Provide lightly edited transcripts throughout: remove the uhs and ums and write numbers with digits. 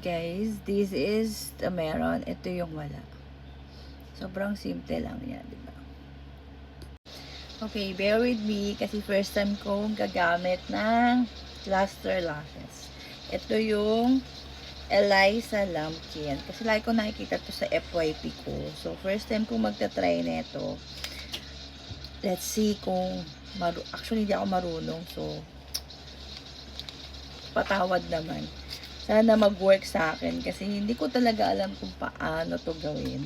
guys. This is the meron. Ito yung wala. Sobrang simple lang yan, di ba? Okay, bear with me kasi first time kong gagamit ng Luster Lashes. Ito yung Eliza Lampkin. Kasi lagi ko nakikita to sa FYP ko. So, first time kong magta-try nito. Let's see kung actually hindi ako marunong. So, patawad naman. Sana mag-work sa akin kasi hindi ko talaga alam kung paano to gawin.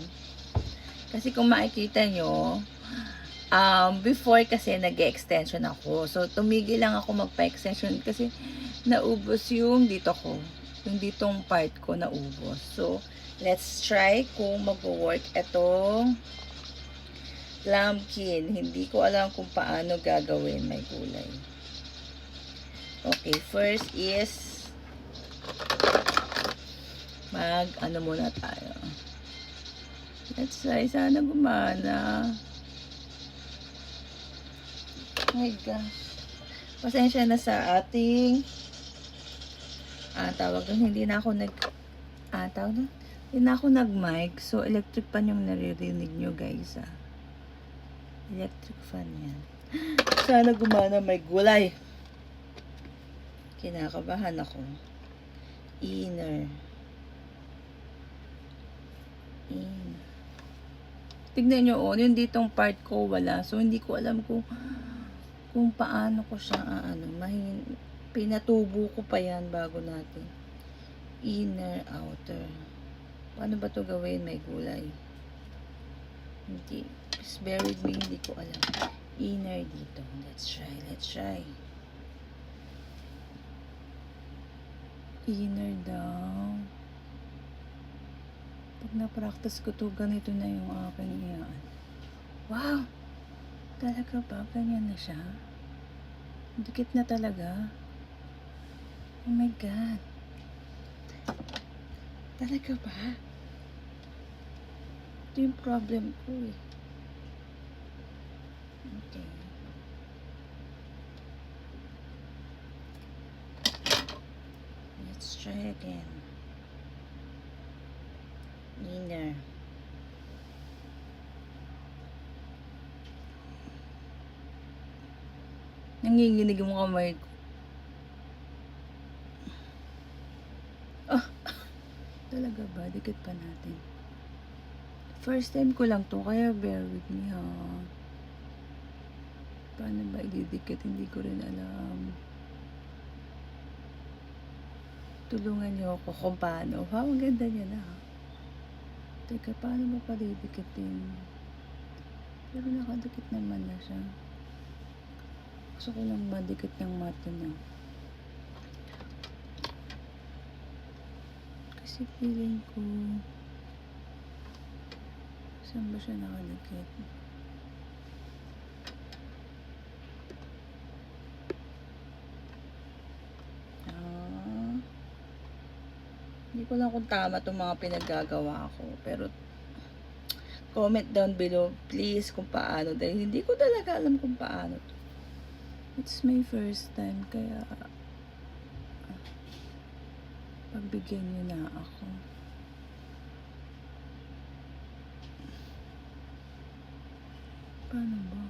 Kasi kung makikita nyo, before kasi nag-extension ako. So, tumigil lang ako magpa-extension kasi naubos yung dito ko. Yung ditong part ko naubos. So, let's try kung mag-work itong Lampkin. Hindi ko alam kung paano gagawin. May gulay. Okay, first is ano muna tayo. Let's try. Sana gumana. Oh my gosh. Pasensya na sa ating tawag doon. Hindi na ako hindi na ako nag-mic. So, electric fan yung naririnig nyo, guys. Electric fan yan. Sana gumana. May gulay. Kinakabahan ako. Inner. Tignan nyo, yung ditong part ko wala. So, hindi ko alam kung paano ko siya, pinatubo ko pa yan bago natin. Inner, outer. Paano ba to gawin? May gulay. Hindi. Just bear with me, hindi ko alam. Inner dito. Let's try. Inner daw. Pag na-practice ko to, ganito na yung aking iyan. Wow! Talaga ba? Ganyan na siya? Dikit na talaga. Oh my God. Talaga ba? Ito yung problem ko eh. Okay. Let's try again. Inner. Nanginginig yung kamay ko. Talaga ba? Dikit pa natin. First time ko lang to, kaya bear with me ha. Paano ba ididikit? Hindi ko rin alam. Tulungan niyo ako kung paano. Wow, ang ganda niya na ha. Teka, paano ba padidikitin? Pero nakadikit naman na siya. Gusto ko lang madikit ng mata niya. Kasi feeling ko saan ba siya nakadikit? Hindi ko lang kung tama itong mga pinaggagawa ko. Pero comment down below please kung paano. Dahil hindi ko talaga alam kung paano to. It's my first time. Kaya pagbigyan niyo na ako. Paano ba?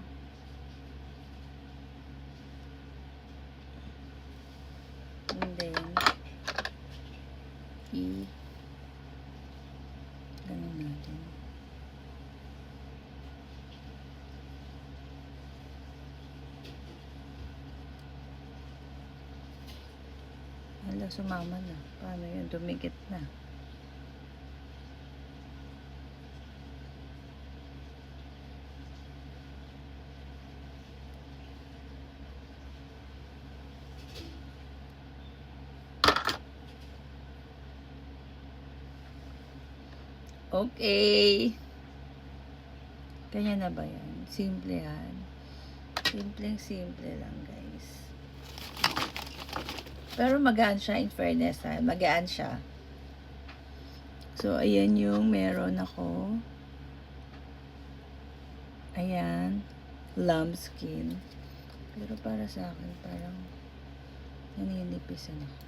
And then ganun natin. Hala, sumama na. Paano yun? Dumikit na. Okay. Kanya na ba yan? Simple yan. Simple lang, guys. Pero magaan siya, in fairness ha. Magaan siya. So, ayan yung meron ako. Ayan. Lambskin. Pero para sa akin, parang naninipisan ako.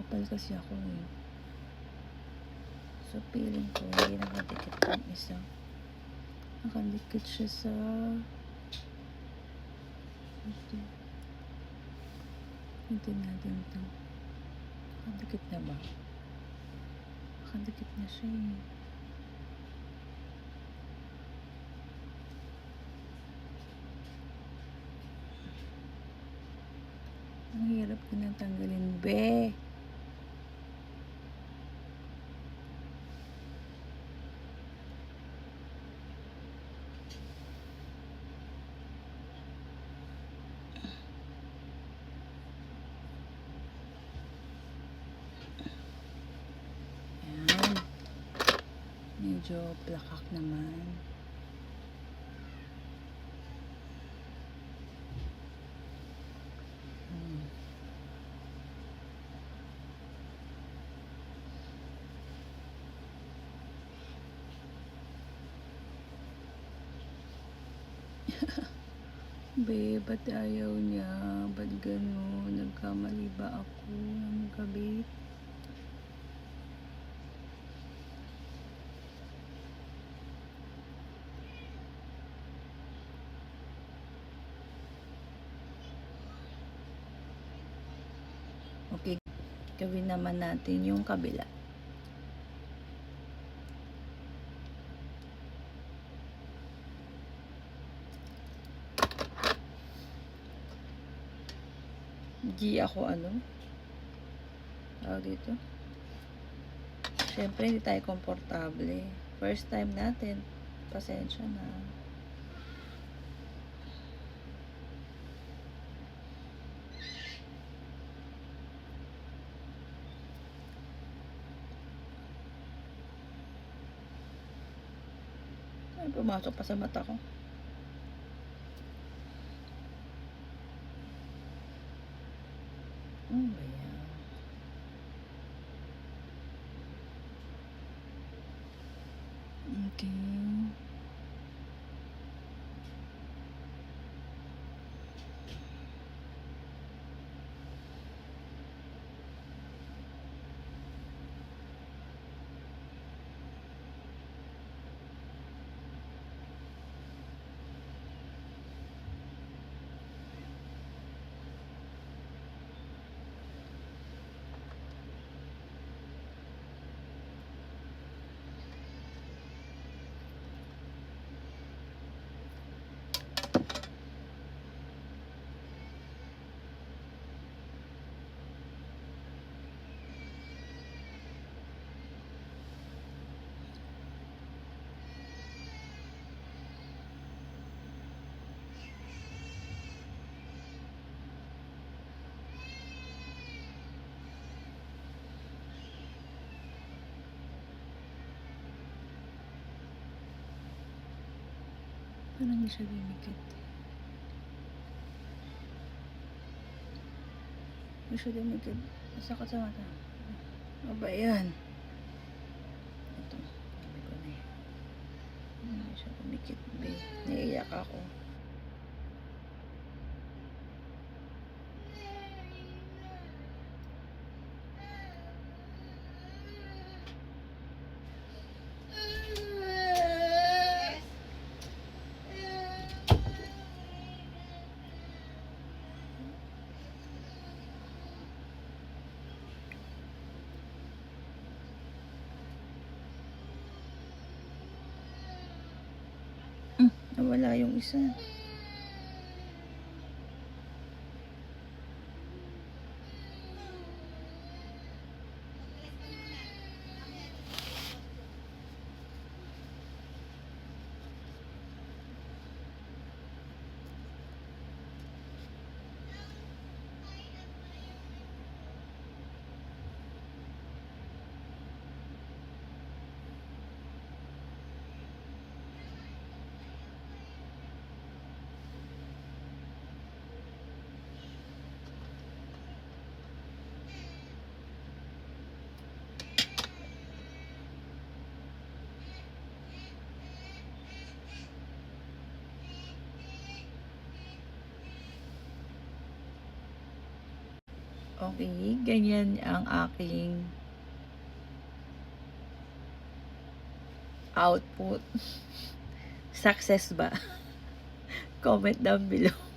makapal kasi ako eh. So, feeling ko, hindi nakadikit yung isa. Nakadikit siya sa... Ito. Hintin natin ito. Nakadikit na ba? Nakadikit na siya eh. Ang hirap ko na tanggalin, be. Ayan. Medyo plakak naman. Be, ba't ayaw niya? Ba't gano'n? Nagkamali ba ako ng kabit? Okay, gawin naman natin yung kabila. Di ako dito. Siyempre, hindi tayo komportable. First time natin. Pasensya na. Ay, pumasok pa sa mata ko. Ano ba yan? Okay. Parang hindi siya dumikit. Hindi siya dumikit. Masakit sa mata. Ano ba yan? Ito. Sabi ko na eh. Hindi siya dumikit, be. Naiiyak ako. Nawala yung isa. Okay, ganyan ang aking output. Success ba? Comment down below.